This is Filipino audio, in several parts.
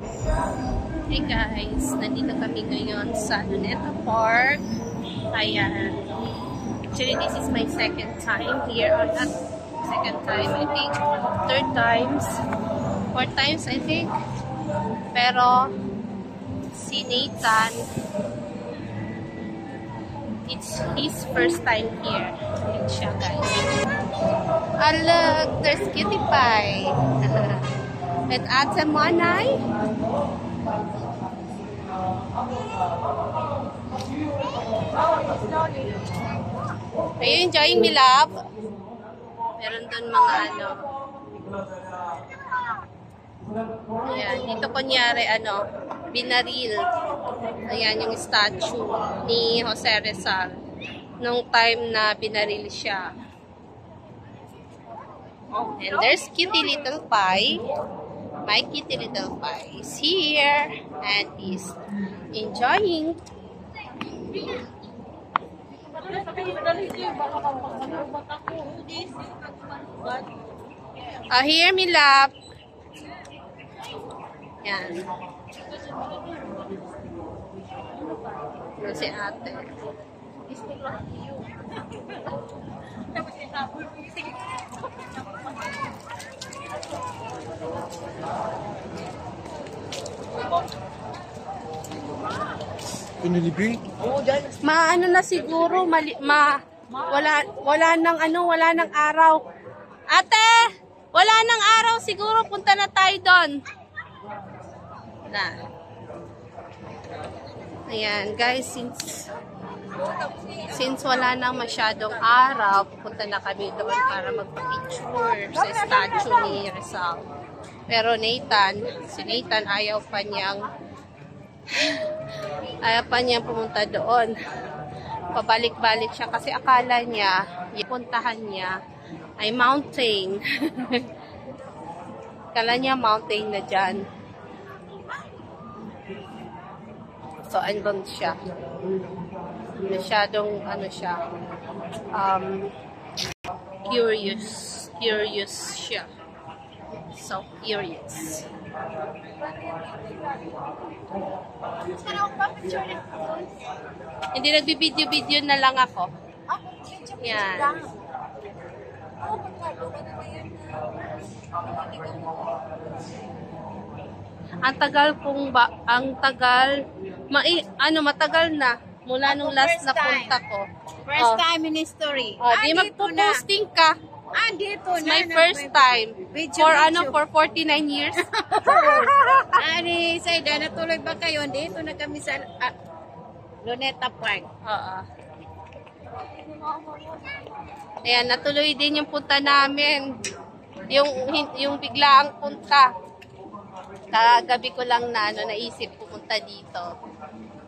Hey guys, nandito kami ngayon sa Luneta Park. Ayan. Actually, this is my second time here. Or not second time, I think. Third times. 4 times, I think. Pero, si Nathan, it's his first time here. Ayan siya, guys. Oh, look, there's Kitty Pie. With Ate Monay. Are you enjoying me, love? Meron doon mga ano. Ayan, dito kunyari ano, binaril. Ayan yung statue ni Jose Rizal nung time na binaril siya. And there's Kitty Little Pie. My Kitty Little Pie is here and is enjoying. Here, me love. Yan. Yan si ate. Maano na siguro, wala nang araw. Ate, wala nang araw siguro, punta na tayo doon. Na. Ayan, guys, since wala nang masyadong araw, punta na kami doon para magpa-picture sa statue ni Rizal. Pero si Nathan ayaw pa niyang pumunta doon. Pabalik-balik siya kasi akala niya, puntahan niya ay mountain. Akala niya mountain na dyan. So, andun siya. Masyadong, curious siya. So curious. Hindi, nagbibideo-video na lang ako. Yan. Matagal na mula nung last na punta ko. First time in history. Di magpo-posting ka. Dito it's my first time. For 49 years. Saida, natuloy ba kayo? Dito na kami sa Luneta Park. Ayan, natuloy din yung punta namin. Yung biglaang punta. Kagabi ko lang naisip pumunta dito.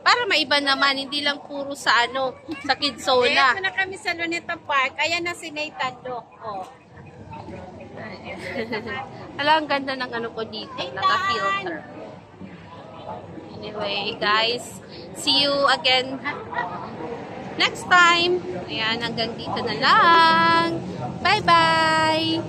Para maiba naman, hindi lang puro sa sa Kidsona. Dito na kami sa Luneta Park. Ayan na si Nathan do. Ang ganda ng ko dito. Naka-filter. Anyway, guys, see you again next time. Ayan, hanggang dito na lang. Bye-bye!